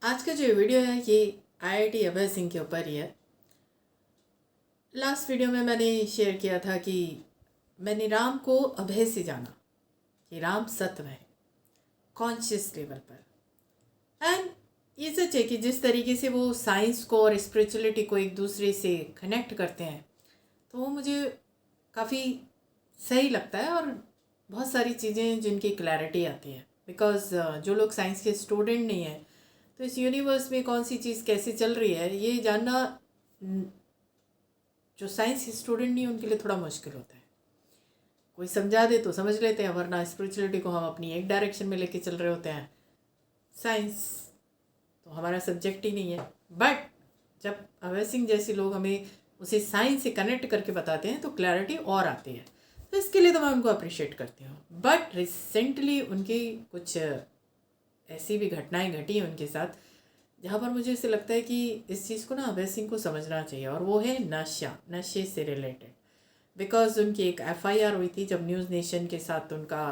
आज का जो वीडियो है ये IIT अभय सिंह के ऊपर ही है। लास्ट वीडियो में मैंने शेयर किया था कि मैंने राम को अभय से जाना कि राम सत्व है कॉन्शियस लेवल पर। एंड ये सच है कि जिस तरीके से वो साइंस को और स्पिरिचुअलिटी को एक दूसरे से कनेक्ट करते हैं तो वो मुझे काफ़ी सही लगता है और बहुत सारी चीज़ें जिनकी क्लैरिटी आती है। बिकॉज जो लोग साइंस के स्टूडेंट नहीं हैं तो इस यूनिवर्स में कौन सी चीज़ कैसे चल रही है ये जानना जो साइंस के स्टूडेंट नहीं उनके लिए थोड़ा मुश्किल होता है। कोई समझा दे तो समझ लेते हैं, वरना स्पिरिचुअलिटी को हम अपनी एक डायरेक्शन में लेके चल रहे होते हैं। साइंस तो हमारा सब्जेक्ट ही नहीं है। बट जब अभय सिंह जैसे लोग हमें उसे साइंस से कनेक्ट करके बताते हैं तो क्लैरिटी और आती है। तो इसके लिए तो मैं उनको अप्रिशिएट करती हूँ। बट रिसेंटली उनकी कुछ ऐसी भी घटनाएं घटी हैं उनके साथ जहाँ पर मुझे ऐसे लगता है कि इस चीज़ को ना अभय सिंह को समझना चाहिए, और वो है नशे से रिलेटेड। बिकॉज उनकी एक FIR हुई थी जब न्यूज़ नेशन के साथ उनका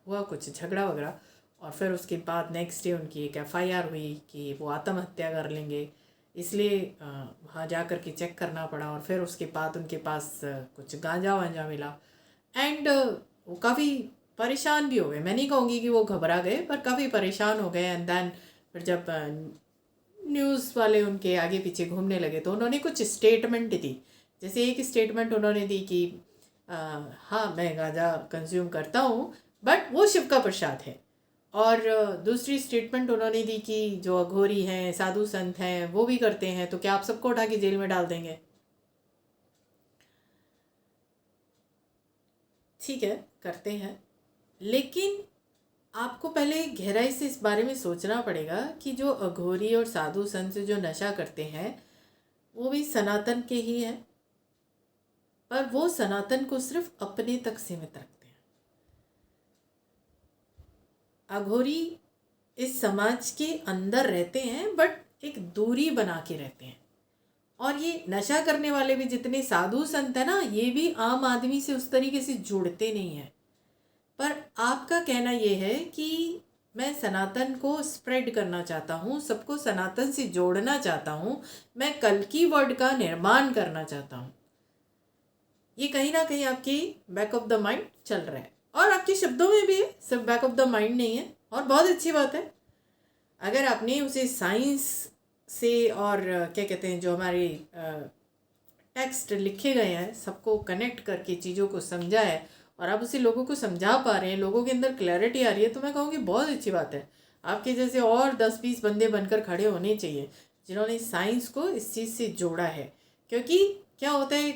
हुआ कुछ झगड़ा वगैरह, और फिर उसके बाद नेक्स्ट डे उनकी एक FIR हुई कि वो आत्महत्या कर लेंगे, इसलिए वहाँ जा कर के चेक करना पड़ा। और फिर उसके बाद उनके पास कुछ गांजा वांजा मिला एंड वो काफ़ी परेशान भी हो गए। मैं नहीं कहूँगी कि वो घबरा गए, पर काफ़ी परेशान हो गए। एंड देन फिर जब न्यूज़ वाले उनके आगे पीछे घूमने लगे तो उन्होंने कुछ स्टेटमेंट दी। जैसे एक स्टेटमेंट उन्होंने दी कि हाँ मैं गांजा कंज्यूम करता हूँ बट वो शिव का प्रसाद है। और दूसरी स्टेटमेंट उन्होंने दी कि जो अघोरी हैं साधु संत हैं वो भी करते हैं, तो क्या आप सबको उठा के जेल में डाल देंगे? ठीक है, करते हैं, लेकिन आपको पहले गहराई से इस बारे में सोचना पड़ेगा कि जो अघोरी और साधु संत जो नशा करते हैं वो भी सनातन के ही हैं, पर वो सनातन को सिर्फ अपने तक सीमित रखते हैं। अघोरी इस समाज के अंदर रहते हैं बट एक दूरी बना के रहते हैं। और ये नशा करने वाले भी जितने साधु संत हैं ना, ये भी आम आदमी से उस तरीके से जुड़ते नहीं हैं। पर आपका कहना ये है कि मैं सनातन को स्प्रेड करना चाहता हूँ, सबको सनातन से जोड़ना चाहता हूँ, मैं कल की वर्ड का निर्माण करना चाहता हूँ। ये कहीं ना कहीं आपकी बैक ऑफ द माइंड चल रहा है, और आपके शब्दों में भी है, सिर्फ बैक ऑफ द माइंड नहीं है। और बहुत अच्छी बात है अगर आपने उसे साइंस से और क्या कहते हैं जो हमारे टेक्स्ट लिखे गए हैं सबको कनेक्ट करके चीज़ों को समझा है और आप उसे लोगों को समझा पा रहे हैं, लोगों के अंदर क्लैरिटी आ रही है, तो मैं कहूँगी बहुत अच्छी बात है। आपके जैसे और 10-20 बंदे बनकर खड़े होने चाहिए जिन्होंने साइंस को इस चीज़ से जोड़ा है। क्योंकि क्या होता है,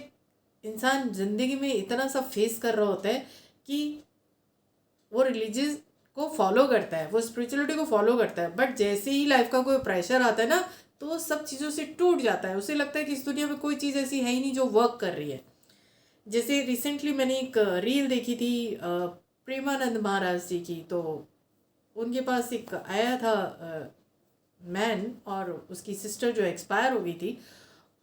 इंसान ज़िंदगी में इतना सा फेस कर रहा होता है कि वो रिलीजियस को फॉलो करता है, वो स्पिरिचुअलिटी को फॉलो करता है, बट जैसे ही लाइफ का कोई प्रेशर आता है ना तो वो सब चीज़ों से टूट जाता है। उसे लगता है कि इस दुनिया में कोई चीज़ ऐसी है ही नहीं जो वर्क कर रही है। जैसे रिसेंटली मैंने एक रील देखी थी प्रेमानंद महाराज जी की, तो उनके पास एक आया था मैन और उसकी सिस्टर जो एक्सपायर हो गई थी,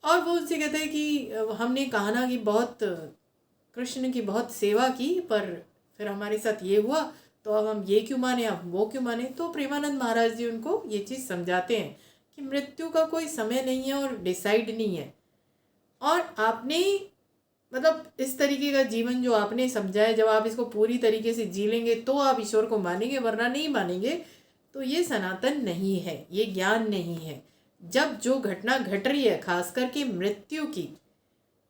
और वो उनसे कहते हैं कि हमने कहा कि बहुत कृष्ण की बहुत सेवा की पर फिर हमारे साथ ये हुआ, तो अब हम ये क्यों माने, अब वो क्यों माने। तो प्रेमानंद महाराज जी उनको ये चीज़ समझाते हैं कि मृत्यु का कोई समय नहीं है और डिसाइड नहीं है, और आपने मतलब इस तरीके का जीवन जो आपने समझा है, जब आप इसको पूरी तरीके से जी लेंगे तो आप ईश्वर को मानेंगे, वरना नहीं मानेंगे तो ये सनातन नहीं है, ये ज्ञान नहीं है। जब जो घटना घट रही है खास करके मृत्यु की,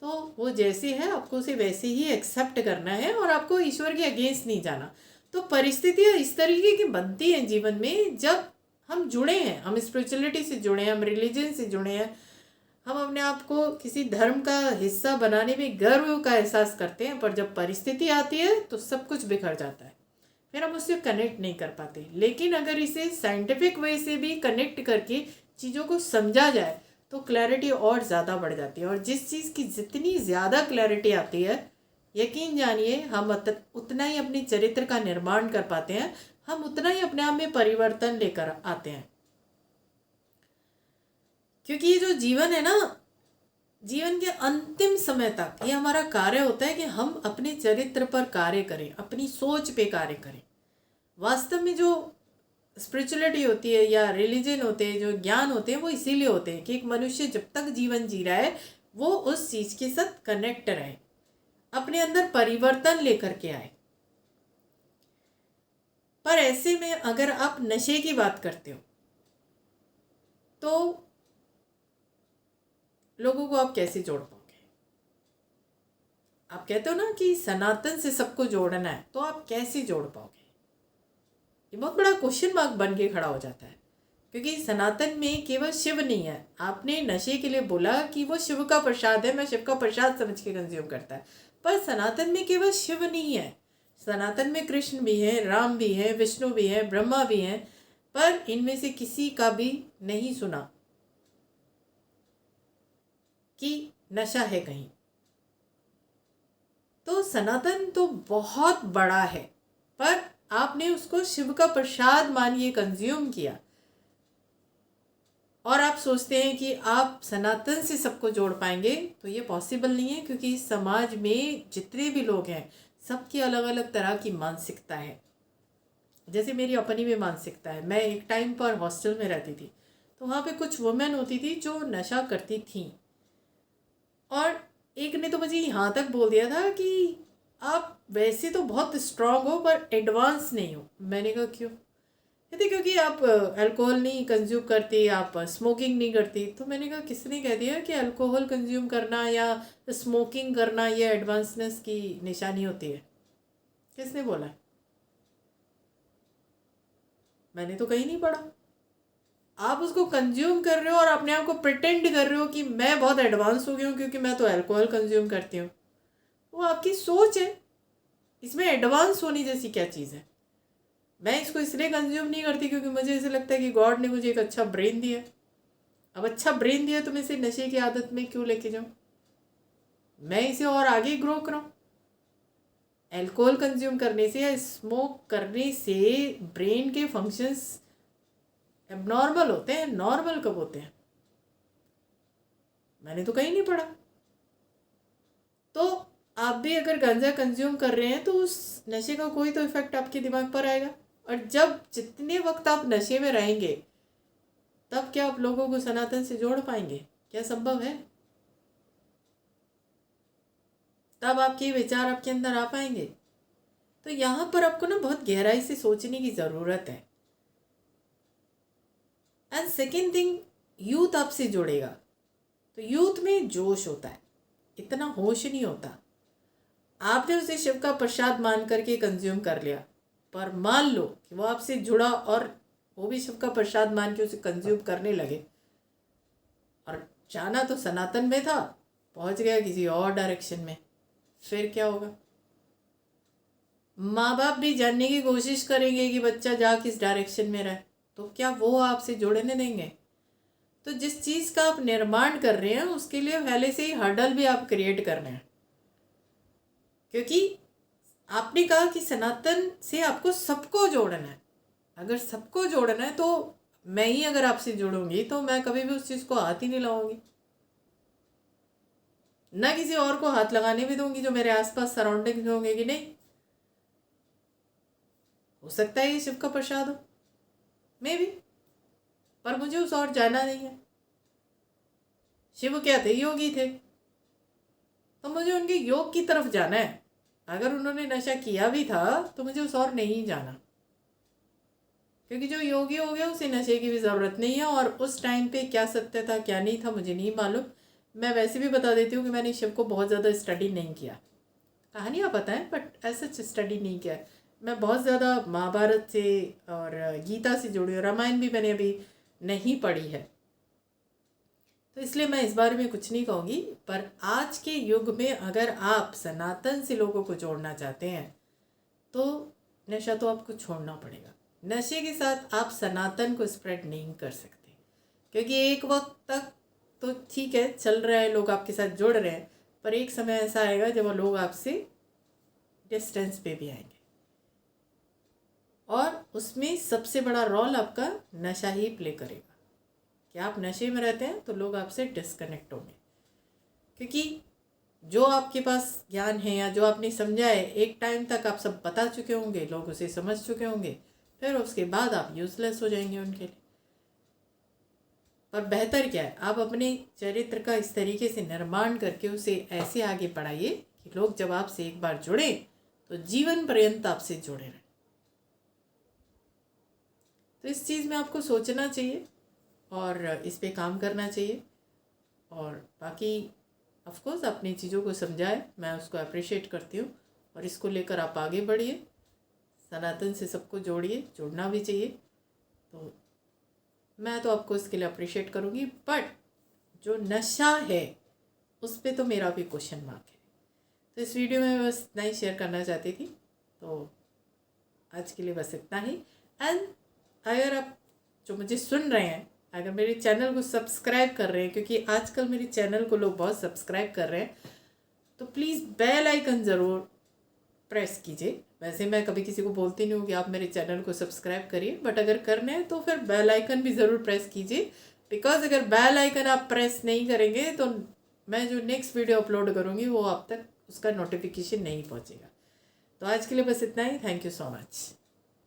तो वो जैसे है आपको उसे वैसे ही एक्सेप्ट करना है और आपको ईश्वर के अगेंस्ट नहीं जाना। तो परिस्थितियाँ इस तरीके की बनती हैं जीवन में जब हम जुड़े हैं, हम स्पिरिचुअलिटी से जुड़े हैं, हम रिलीजन से जुड़े हैं, हम अपने आप को किसी धर्म का हिस्सा बनाने में गर्व का एहसास करते हैं, पर जब परिस्थिति आती है तो सब कुछ बिखर जाता है, फिर हम उससे कनेक्ट नहीं कर पाते। लेकिन अगर इसे साइंटिफिक वे से भी कनेक्ट करके चीज़ों को समझा जाए तो क्लैरिटी और ज़्यादा बढ़ जाती है। और जिस चीज़ की जितनी ज़्यादा क्लैरिटी आती है, यकीन जानिए हम उतना ही अपने चरित्र का निर्माण कर पाते हैं, हम उतना ही अपने आप में परिवर्तन लेकर आते हैं। क्योंकि ये जो जीवन है ना, जीवन के अंतिम समय तक ये हमारा कार्य होता है कि हम अपने चरित्र पर कार्य करें, अपनी सोच पे कार्य करें। वास्तव में जो स्पिरिचुअलिटी होती है या रिलीजन होते हैं, जो ज्ञान होते हैं, वो इसीलिए होते हैं कि एक मनुष्य जब तक जीवन जी रहा है वो उस चीज़ के साथ कनेक्ट रहे, अपने अंदर परिवर्तन लेकर के आए। पर ऐसे में अगर आप नशे की बात करते हो तो लोगों को आप कैसे जोड़ पाओगे? आप कहते हो ना कि सनातन से सबको जोड़ना है, तो आप कैसे जोड़ पाओगे? ये बहुत बड़ा क्वेश्चन मार्क बन के खड़ा हो जाता है, क्योंकि सनातन में केवल शिव नहीं है। आपने नशे के लिए बोला कि वो शिव का प्रसाद है, मैं शिव का प्रसाद समझ के कंज्यूम करता है, पर सनातन में केवल शिव नहीं है। सनातन में कृष्ण भी है, राम भी है, विष्णु भी है, ब्रह्मा भी है, पर इनमें से किसी का भी नहीं सुना कि नशा है कहीं। तो सनातन तो बहुत बड़ा है, पर आपने उसको शिव का प्रसाद मानिए कंज्यूम किया, और आप सोचते हैं कि आप सनातन से सबको जोड़ पाएंगे, तो ये पॉसिबल नहीं है। क्योंकि समाज में जितने भी लोग हैं सबकी अलग अलग तरह की मानसिकता है। जैसे मेरी अपनी भी मानसिकता है। मैं एक टाइम पर हॉस्टल में रहती थी, तो वहाँ पे कुछ वुमेन होती थी जो नशा करती थी, और एक ने तो मुझे यहाँ तक बोल दिया था कि आप वैसे तो बहुत स्ट्रांग हो पर एडवांस नहीं हो। मैंने कहा क्यों? कहते क्योंकि आप अल्कोहल नहीं कंज्यूम करती, आप स्मोकिंग नहीं करती। तो मैंने कहा किसने कह दिया कि अल्कोहल कंज्यूम करना या स्मोकिंग करना ये एडवांसनेस की निशानी होती है? किसने बोला? मैंने तो कहीं नहीं पढ़ा। आप उसको कंज्यूम कर रहे हो और अपने आप को प्रिटेंड कर रहे हो कि मैं बहुत एडवांस हो गया हूँ क्योंकि मैं तो अल्कोहल कंज्यूम करती हूँ। वो आपकी सोच है, इसमें एडवांस होने जैसी क्या चीज़ है? मैं इसको इसलिए कंज्यूम नहीं करती क्योंकि मुझे ऐसे लगता है कि गॉड ने मुझे एक अच्छा ब्रेन दिया। अब अच्छा ब्रेन दिया तो मैं इसे नशे की आदत में क्यों लेके जाऊँ? मैं इसे और आगे ग्रो कराऊँ। अल्कोहल कंज्यूम करने से या स्मोक करने से ब्रेन के फंक्शंस एबनॉर्मल होते हैं, नॉर्मल कब होते हैं? मैंने तो कहीं नहीं पढ़ा। तो आप भी अगर गांजा कंज्यूम कर रहे हैं तो उस नशे का कोई तो इफेक्ट आपके दिमाग पर आएगा, और जब जितने वक्त आप नशे में रहेंगे तब क्या आप लोगों को सनातन से जोड़ पाएंगे? क्या संभव है? तब आपके विचार आपके अंदर आ पाएंगे? तो यहाँ पर आपको ना बहुत गहराई से सोचने की ज़रूरत है। एंड सेकेंड थिंग, यूथ आपसे जोड़ेगा तो यूथ में जोश होता है, इतना होश नहीं होता। आपने उसे शिव का प्रसाद मान करके कंज्यूम कर लिया, पर मान लो कि वो आपसे जुड़ा और वो भी शिव का प्रसाद मान के उसे कंज्यूम करने लगे, और जाना तो सनातन में था, पहुंच गया किसी और डायरेक्शन में, फिर क्या होगा? माँ बाप भी जानने की कोशिश करेंगे कि बच्चा जा किस डायरेक्शन में रहे, तो क्या वो आपसे जुड़ने देंगे? तो जिस चीज़ का आप निर्माण कर रहे हैं उसके लिए पहले से ही हर्डल भी आप क्रिएट कर रहे हैं, क्योंकि आपने कहा कि सनातन से आपको सबको जोड़ना है। अगर सबको जोड़ना है तो मैं ही अगर आपसे जुड़ूंगी तो मैं कभी भी उस चीज़ को हाथ ही नहीं लगाऊंगी, ना किसी और को हाथ लगाने भी दूंगी जो मेरे आसपास सराउंडिंग में होंगे कि नहीं। हो सकता है ये शिव का प्रसाद हो, मे भी, पर मुझे उस और जाना नहीं है। शिव क्या थे? योगी थे, तो मुझे उनके योग की तरफ जाना है। अगर उन्होंने नशा किया भी था तो मुझे उस और नहीं जाना, क्योंकि जो योगी हो गया उसे नशे की भी ज़रूरत नहीं है। और उस टाइम पे क्या सत्य था क्या नहीं था मुझे नहीं मालूम। मैं वैसे भी बता देती हूँ कि मैंने शिव को बहुत ज़्यादा स्टडी नहीं किया। कहानियाँ पता है बट ऐसा स्टडी नहीं किया। मैं बहुत ज़्यादा महाभारत से और गीता से जुड़ी हूँ, रामायण भी मैंने अभी नहीं पढ़ी है, तो इसलिए मैं इस बारे में कुछ नहीं कहूँगी। पर आज के युग में अगर आप सनातन से लोगों को जोड़ना चाहते हैं तो नशा तो आपको छोड़ना पड़ेगा। नशे के साथ आप सनातन को स्प्रेड नहीं कर सकते, क्योंकि एक वक्त तक तो ठीक है चल रहा है, लोग आपके साथ जुड़ रहे हैं, पर एक समय ऐसा आएगा जब वो लोग आपसे डिस्टेंस पे भी आएंगे, और उसमें सबसे बड़ा रोल आपका नशा ही प्ले करेगा। कि आप नशे में रहते हैं तो लोग आपसे डिस्कनेक्ट होंगे, क्योंकि जो आपके पास ज्ञान है या जो आपने समझा है एक टाइम तक आप सब बता चुके होंगे, लोग उसे समझ चुके होंगे, फिर उसके बाद आप यूज़लेस हो जाएंगे उनके लिए। और बेहतर क्या है, आप अपने चरित्र का इस तरीके से निर्माण करके उसे ऐसे आगे बढ़ाइए कि लोग जब आपसे एक बार जुड़े तो जीवन पर्यंत आपसे जुड़े रहें। तो इस चीज़ में आपको सोचना चाहिए और इस पे काम करना चाहिए। और बाकी ऑफ कोर्स अपनी चीज़ों को समझाए, मैं उसको अप्रिशिएट करती हूँ। और इसको लेकर आप आगे बढ़िए, सनातन से सबको जोड़िए, जोड़ना भी चाहिए। तो मैं तो आपको इसके लिए अप्रिशिएट करूँगी। बट जो नशा है उस पर तो मेरा भी क्वेश्चन मार्क है। तो इस वीडियो में मैं बस इतना ही शेयर करना चाहती थी। तो आज के लिए बस इतना ही। एंड अगर आप जो मुझे सुन रहे हैं, अगर मेरे चैनल को सब्सक्राइब कर रहे हैं, क्योंकि आजकल मेरे चैनल को लोग बहुत सब्सक्राइब कर रहे हैं, तो प्लीज़ बेल आइकन ज़रूर प्रेस कीजिए। वैसे मैं कभी किसी को बोलती नहीं हूँ कि आप मेरे चैनल को सब्सक्राइब करिए, बट अगर करना है तो फिर बेल आइकन भी ज़रूर प्रेस कीजिए। बिकॉज अगर बेल आइकन आप प्रेस नहीं करेंगे तो मैं जो नेक्स्ट वीडियो अपलोड करूँगी वो आप तक उसका नोटिफिकेशन नहीं पहुँचेगा। तो आज के लिए बस इतना ही। Thank you so much.